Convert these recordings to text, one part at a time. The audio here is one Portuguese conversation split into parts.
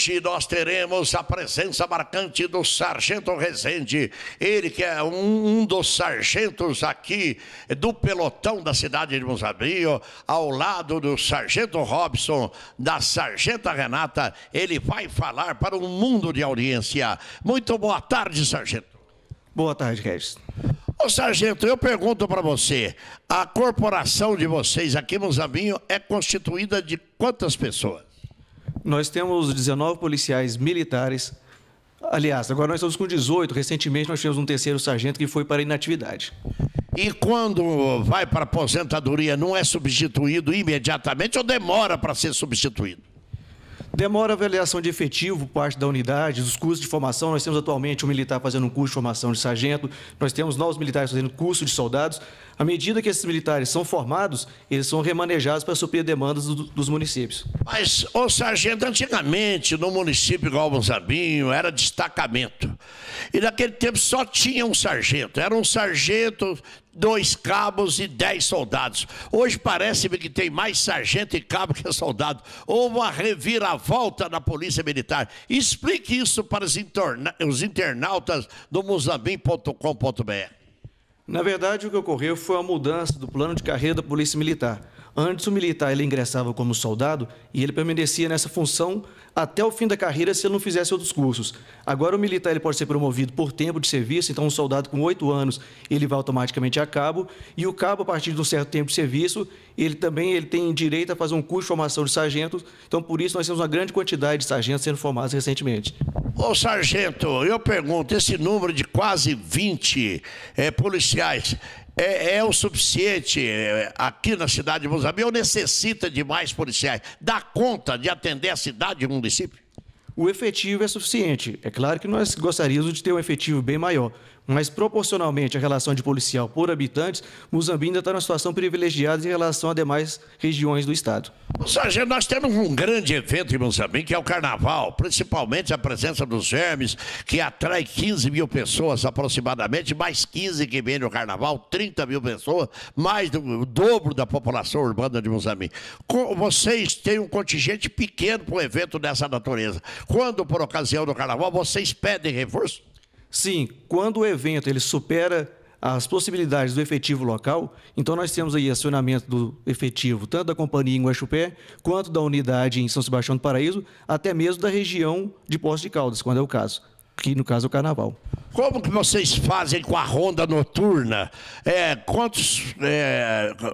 hoje nós teremos a presença marcante do Sargento Rezende, ele que é um dos sargentos aqui do pelotão da cidade de Muzambinho, ao lado do Sargento Robson, da Sargenta Renata. Ele vai falar para um mundo de audiência. Muito boa tarde, Sargento. Boa tarde, Regis. Ô, Sargento, eu pergunto para você, a corporação de vocês aqui em Muzambinho é constituída de quantas pessoas? Nós temos 19 policiais militares. Aliás, agora nós estamos com 18. Recentemente nós tivemos um terceiro sargento que foi para a inatividade. E quando vai para a aposentadoria, não é substituído imediatamente ou demora para ser substituído? Demora a avaliação de efetivo por parte da unidade, dos cursos de formação. Nós temos atualmente um militar fazendo um curso de formação de sargento, nós temos novos militares fazendo curso de soldados. À medida que esses militares são formados, eles são remanejados para suprir demandas dos municípios. Mas, ô sargento, antigamente no município igual Muzambinho era destacamento. E naquele tempo só tinha um sargento. Era um sargento, 2 cabos e 10 soldados. Hoje parece-me que tem mais sargento e cabo que soldado. Houve uma reviravolta na Polícia Militar. Explique isso para os internautas do muzambinho.com.br. Na verdade, o que ocorreu foi a mudança do plano de carreira da Polícia Militar. Antes, o militar ele ingressava como soldado e ele permanecia nessa função até o fim da carreira se ele não fizesse outros cursos. Agora, o militar ele pode ser promovido por tempo de serviço, então um soldado com 8 anos ele vai automaticamente a cabo, e o cabo, a partir de um certo tempo de serviço, ele tem direito a fazer um curso de formação de sargentos. Então, por isso, nós temos uma grande quantidade de sargentos sendo formados recentemente. Ô, sargento, eu pergunto, esse número de quase 20 policiais é o suficiente aqui na cidade de Muzambinho ou necessita de mais policiais? Dá conta de atender a cidade e o município? O efetivo é suficiente. É claro que nós gostaríamos de ter um efetivo bem maior, mas proporcionalmente à relação de policial por habitantes, Muzambinho ainda está numa situação privilegiada em relação a demais regiões do estado. Sargento, nós temos um grande evento em Muzambinho, que é o Carnaval, principalmente a presença dos vermes, que atrai 15 mil pessoas aproximadamente, mais 15 que vem no Carnaval, 30 mil pessoas, mais do dobro da população urbana de Muzambinho. Vocês têm um contingente pequeno para um evento dessa natureza. Quando, por ocasião do Carnaval, vocês pedem reforço? Sim, quando o evento ele supera as possibilidades do efetivo local, então nós temos aí acionamento do efetivo, tanto da companhia em Guaxupé, quanto da unidade em São Sebastião do Paraíso, até mesmo da região de Poços de Caldas, quando é o caso, que no caso é o Carnaval. Como que vocês fazem com a ronda noturna?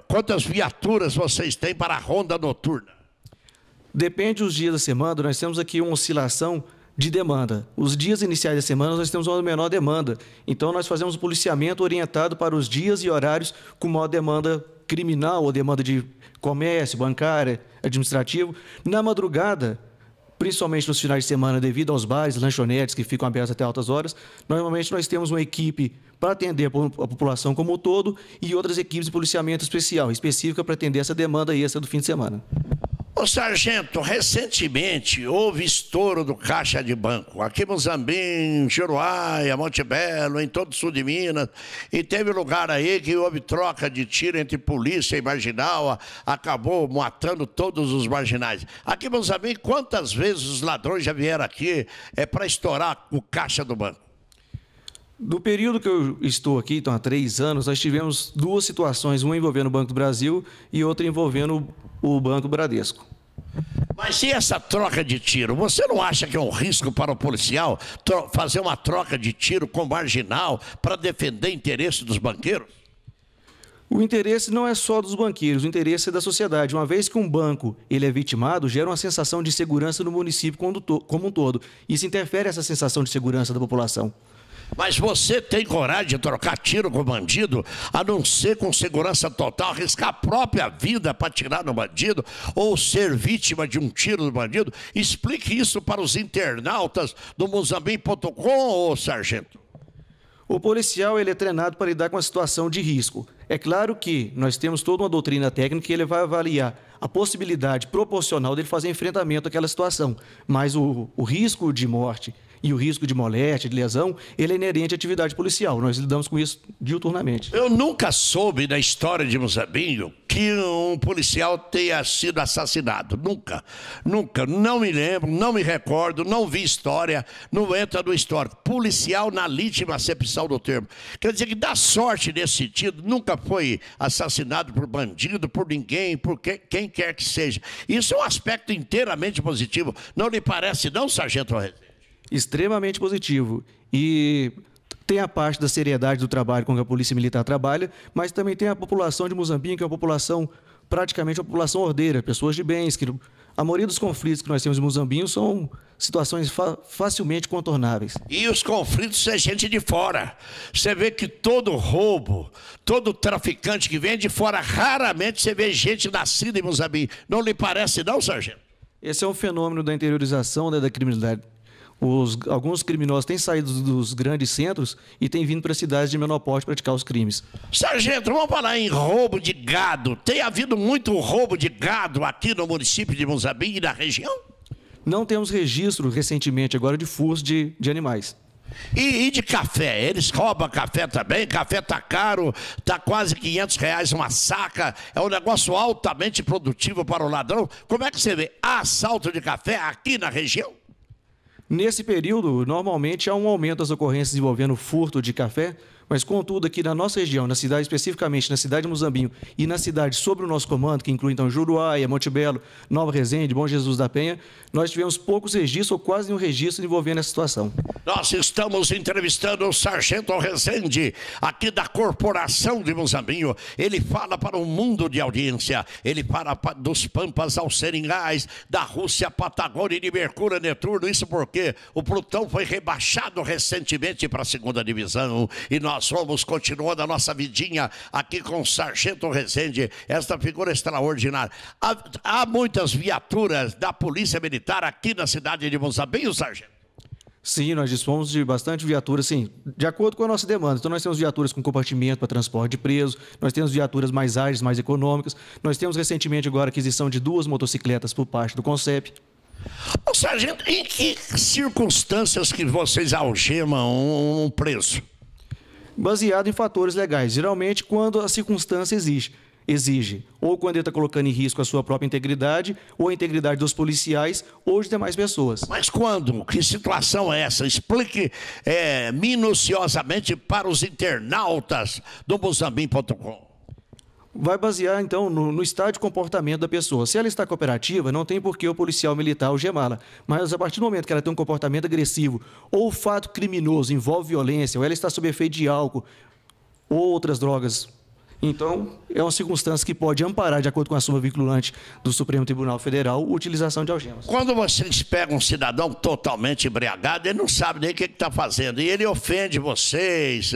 Quantas viaturas vocês têm para a ronda noturna? Depende dos dias da semana, nós temos aqui uma oscilação de demanda. Os dias iniciais da semana nós temos uma menor demanda, então nós fazemos um policiamento orientado para os dias e horários com maior demanda criminal ou demanda de comércio, bancária, administrativo. Na madrugada, principalmente nos finais de semana, devido aos bares, lanchonetes que ficam abertos até altas horas, normalmente nós temos uma equipe para atender a população como um todo e outras equipes de policiamento específica para atender essa demanda extra do fim de semana. Ô, sargento, recentemente houve estouro do caixa de banco, aqui em Muzambinho, Juruáia, Monte Belo, em todo o sul de Minas, e teve lugar aí que houve troca de tiro entre polícia e marginal, acabou matando todos os marginais. Aqui em Muzambinho, quantas vezes os ladrões já vieram aqui para estourar o caixa do banco? Do período que eu estou aqui, então há 3 anos, nós tivemos 2 situações, uma envolvendo o Banco do Brasil e outra envolvendo o Banco Bradesco. Mas e essa troca de tiro? Você não acha que é um risco para o policial fazer uma troca de tiro com marginal para defender o interesse dos banqueiros? O interesse não é só dos banqueiros, o interesse é da sociedade. Uma vez que um banco ele é vitimado, gera uma sensação de segurança no município como um todo. Isso interfere essa sensação de segurança da população. Mas você tem coragem de trocar tiro com o bandido, a não ser com segurança total, arriscar a própria vida para atirar no bandido, ou ser vítima de um tiro do bandido? Explique isso para os internautas do Muzambinho.com, sargento. O policial ele é treinado para lidar com a situação de risco. É claro que nós temos toda uma doutrina técnica que ele vai avaliar a possibilidade proporcional dele fazer enfrentamento àquela situação. Mas o risco de morte e o risco de moléstia, de lesão, ele é inerente à atividade policial. Nós lidamos com isso diuturnamente. Eu nunca soube na história de Muzambinho que um policial tenha sido assassinado. Nunca. Nunca. Não me lembro, não me recordo, não vi história, não entra no histórico. Policial na legítima acepção do termo. Quer dizer que dá sorte nesse sentido, nunca foi assassinado por bandido, por ninguém, por quem quer que seja. Isso é um aspecto inteiramente positivo. Não lhe parece não, Sargento Rezende? Extremamente positivo. E tem a parte da seriedade do trabalho com que a Polícia Militar trabalha, mas também tem a população de Muzambinho, que é uma população, praticamente uma população ordeira, pessoas de bens, que a maioria dos conflitos que nós temos em Muzambinho são situações facilmente contornáveis. E os conflitos é gente de fora. Você vê que todo roubo, todo traficante que vem de fora, raramente você vê gente nascida em Muzambinho. Não lhe parece não, sargento? Esse é um fenômeno da interiorização, né, da criminalidade. Alguns criminosos têm saído dos grandes centros e têm vindo para cidades de menor porte praticar os crimes. Sargento, vamos falar em roubo de gado. Tem havido muito roubo de gado aqui no município de Muzambinho e na região? Não temos registro recentemente agora de furtos de animais. E de café? Eles roubam café também? Café tá caro, tá quase R$500 uma saca. É um negócio altamente produtivo para o ladrão. Como é que você vê assalto de café aqui na região? Nesse período, normalmente há um aumento das ocorrências envolvendo furto de café, mas contudo aqui na nossa região, na cidade especificamente, na cidade de Muzambinho e na cidade sob o nosso comando, que inclui então Juruáia, Monte Belo, Nova Resende, Bom Jesus da Penha, nós tivemos poucos registros ou quase nenhum registro envolvendo essa situação. Nós estamos entrevistando o Sargento Rezende, aqui da Corporação de Muzambinho. Ele fala para um mundo de audiência, ele fala dos Pampas aos Seringais, da Rússia, Patagônia e de Mercúrio Netuno. Isso porque o Plutão foi rebaixado recentemente para a 2ª divisão e nós vamos continuando a nossa vidinha aqui com o Sargento Rezende, esta figura extraordinária. Há muitas viaturas da Polícia Militar aqui na cidade de Muzambinho, Sargento? Sim, nós dispomos de bastante viaturas, sim, de acordo com a nossa demanda. Então, nós temos viaturas com compartimento para transporte de preso, nós temos viaturas mais ágeis, mais econômicas, nós temos recentemente agora a aquisição de 2 motocicletas por parte do CONCEP. Ô, sargento, em que circunstâncias que vocês algemam um preso? Baseado em fatores legais, geralmente quando a circunstância exige, ou quando ele está colocando em risco a sua própria integridade, ou a integridade dos policiais, ou de demais pessoas. Mas quando? Que situação é essa? Explique minuciosamente para os internautas do Muzambinho.com. Vai basear, então, no estado de comportamento da pessoa. Se ela está cooperativa, não tem por que o policial militar algemá-la. Mas, a partir do momento que ela tem um comportamento agressivo, ou o fato criminoso envolve violência, ou ela está sob efeito de álcool, ou outras drogas, então, é uma circunstância que pode amparar, de acordo com a súmula vinculante do Supremo Tribunal Federal, a utilização de algemas. Quando vocês pegam um cidadão totalmente embriagado, ele não sabe nem o que está fazendo, e ele ofende vocês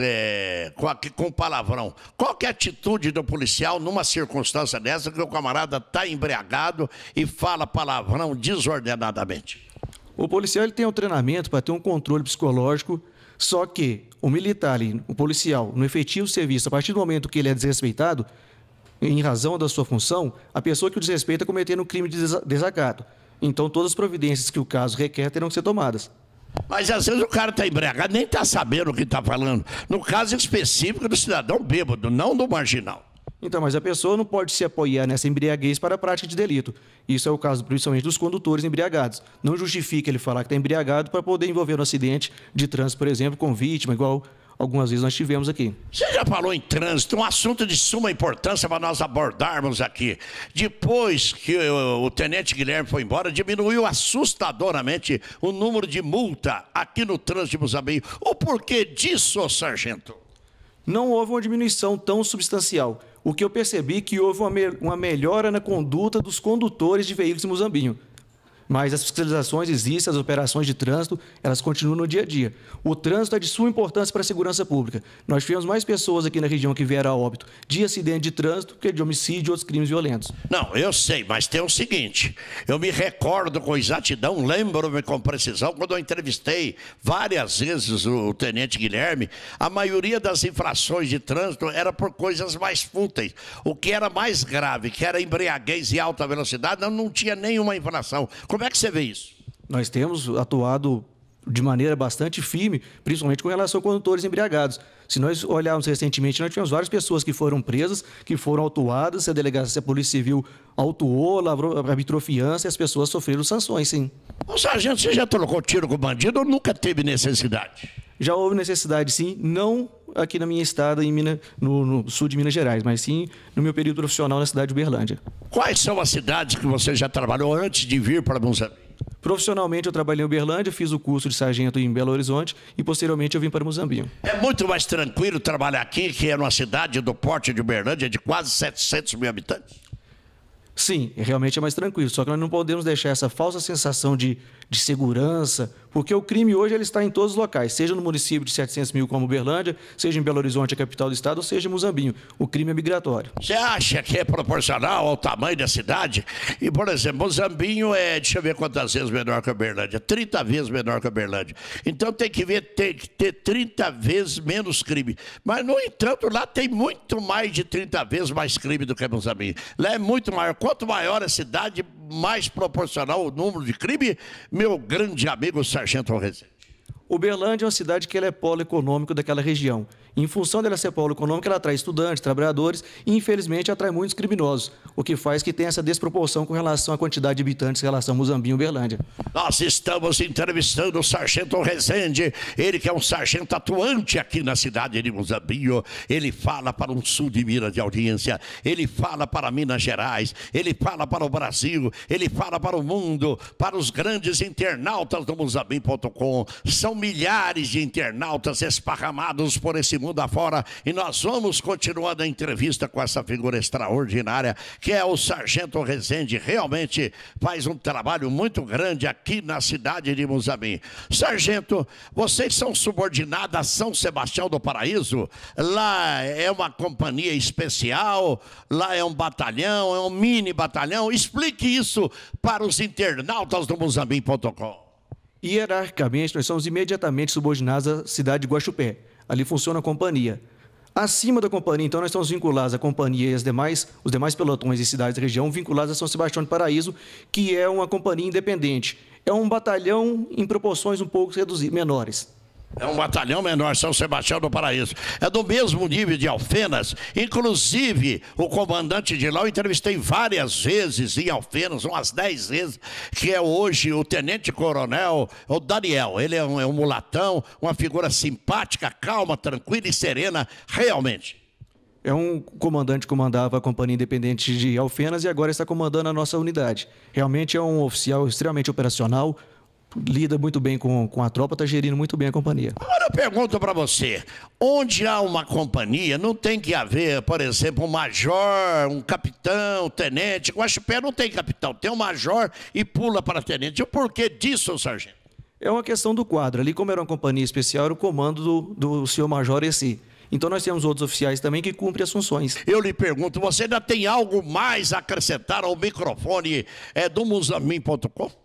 com palavrão. Qual que é a atitude do policial numa circunstância dessa, que o camarada está embriagado e fala palavrão desordenadamente? O policial ele tem um treinamento para ter um controle psicológico. Só que o militar, o policial, no efetivo serviço, a partir do momento que ele é desrespeitado, em razão da sua função, a pessoa que o desrespeita cometendo um crime de desacato. Então, todas as providências que o caso requer terão que ser tomadas. Mas às vezes o cara está embriagado, nem está sabendo o que está falando. No caso específico do cidadão bêbado, não do marginal. Então, mas a pessoa não pode se apoiar nessa embriaguez para a prática de delito. Isso é o caso, principalmente, dos condutores embriagados. Não justifica ele falar que está embriagado para poder envolver um acidente de trânsito, por exemplo, com vítima, igual algumas vezes nós tivemos aqui. Você já falou em trânsito, um assunto de suma importância para nós abordarmos aqui. Depois que o tenente Guilherme foi embora, diminuiu assustadoramente o número de multa aqui no trânsito de Muzambinho. O porquê disso, sargento? Não houve uma diminuição tão substancial. O que eu percebi é que houve uma melhora na conduta dos condutores de veículos em Muzambinho. Mas as fiscalizações existem, as operações de trânsito, elas continuam no dia a dia. O trânsito é de suma importância para a segurança pública. Nós tivemos mais pessoas aqui na região que vieram a óbito de acidente de trânsito que de homicídio e outros crimes violentos. Não, eu sei, mas tem o seguinte, eu me recordo com exatidão, lembro-me com precisão, quando eu entrevistei várias vezes o tenente Guilherme, a maioria das infrações de trânsito era por coisas mais fúteis. O que era mais grave, que era embriaguez e alta velocidade, não tinha nenhuma infração. Como é que você vê isso? Nós temos atuado de maneira bastante firme, principalmente com relação a condutores embriagados. Se nós olharmos recentemente, nós tivemos várias pessoas que foram presas, que foram autuadas, a Polícia Civil autuou, arbitrou fiança e as pessoas sofreram sanções, sim. Ô, sargento, você já trocou tiro com bandido ou nunca teve necessidade? Já houve necessidade, sim, não aqui na minha estada, no sul de Minas Gerais, mas sim no meu período profissional na cidade de Uberlândia. Quais são as cidades que você já trabalhou antes de vir para Moçambique? Profissionalmente, eu trabalhei em Uberlândia, fiz o curso de sargento em Belo Horizonte e, posteriormente, eu vim para Moçambique. É muito mais tranquilo trabalhar aqui, que é numa cidade do porte de Uberlândia de quase 700 mil habitantes? Sim, realmente é mais tranquilo, só que nós não podemos deixar essa falsa sensação de segurança, porque o crime hoje ele está em todos os locais, seja no município de 700 mil como Uberlândia, seja em Belo Horizonte, a capital do estado, ou seja em Moçambique. O crime é migratório. Você acha que é proporcional ao tamanho da cidade? E, por exemplo, Moçambique deixa eu ver quantas vezes menor que Uberlândia, 30 vezes menor que Uberlândia. Então tem que ter 30 vezes menos crime. Mas, no entanto, lá tem muito mais de 30 vezes mais crime do que Moçambique. Lá é muito maior. Quanto maior a cidade, mais proporcional o número de crime, meu grande amigo Sargento Rezende. Uberlândia é uma cidade que ela é polo econômico daquela região. Em função dela ser polo econômico, ela atrai estudantes, trabalhadores e, infelizmente, atrai muitos criminosos, o que faz que tenha essa desproporção com relação à quantidade de habitantes em relação a Moçambique e Uberlândia. Nós estamos entrevistando o Sargento Rezende, ele que é um sargento atuante aqui na cidade de Moçambique. Ele fala para o sul de Minas de audiência, ele fala para Minas Gerais, ele fala para o Brasil, ele fala para o mundo, para os grandes internautas do Moçambique.com. São milhares de internautas esparramados por esse mundo afora e nós vamos continuando a entrevista com essa figura extraordinária que é o Sargento Rezende. Realmente faz um trabalho muito grande aqui na cidade de Moçambique. Sargento, vocês são subordinados a São Sebastião do Paraíso? Lá é uma companhia especial? Lá é um batalhão? É um mini batalhão? Explique isso para os internautas do Moçambique.com. Hierarquicamente, nós somos imediatamente subordinados à cidade de Guaxupé. Ali funciona a companhia. Acima da companhia, então, nós estamos vinculados à companhia e os demais pelotões e cidades da região vinculados a São Sebastião do Paraíso, que é uma companhia independente. É um batalhão em proporções um pouco menores. É um batalhão menor, São Sebastião do Paraíso. É do mesmo nível de Alfenas. Inclusive, o comandante de lá eu entrevistei várias vezes em Alfenas, umas 10 vezes, que é hoje o tenente-coronel, o Daniel. Ele é um mulatão, uma figura simpática, calma, tranquila e serena, realmente. É um comandante que comandava a Companhia Independente de Alfenas e agora está comandando a nossa unidade. Realmente é um oficial extremamente operacional, lida muito bem com a tropa, está gerindo muito bem a companhia. Agora eu pergunto para você, onde há uma companhia, não tem que haver, por exemplo, um major, um capitão, um tenente. Guaxupé não tem capitão, tem um major e pula para tenente. O porquê disso, sargento? É uma questão do quadro. Ali, como era uma companhia especial, era o comando do senhor major esse. Então nós temos outros oficiais também que cumprem as funções. Eu lhe pergunto, você ainda tem algo mais a acrescentar ao microfone do Moçambique.com?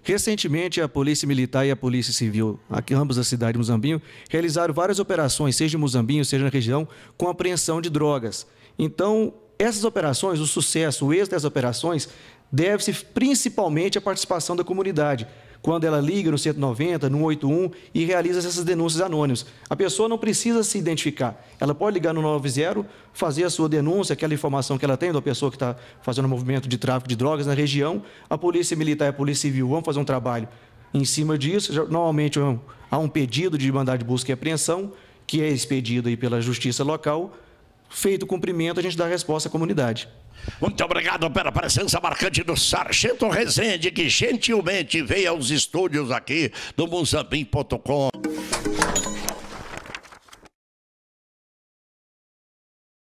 Recentemente, a Polícia Militar e a Polícia Civil, aqui ambas da cidade de Moçambique, realizaram várias operações, seja em Moçambique, seja na região, com apreensão de drogas. Então, essas operações, o sucesso, o êxito dessas operações, deve-se principalmente à participação da comunidade, quando ela liga no 190, no 181 e realiza essas denúncias anônimas. A pessoa não precisa se identificar. Ela pode ligar no 90, fazer a sua denúncia, aquela informação que ela tem da pessoa que está fazendo um movimento de tráfico de drogas na região. A Polícia Militar e a Polícia Civil vão fazer um trabalho em cima disso. Normalmente há um pedido de mandado de busca e apreensão, que é expedido aí pela Justiça local. Feito o cumprimento, a gente dá a resposta à comunidade. Muito obrigado pela presença marcante do Sargento Rezende, que gentilmente veio aos estúdios aqui do Moçambique.com.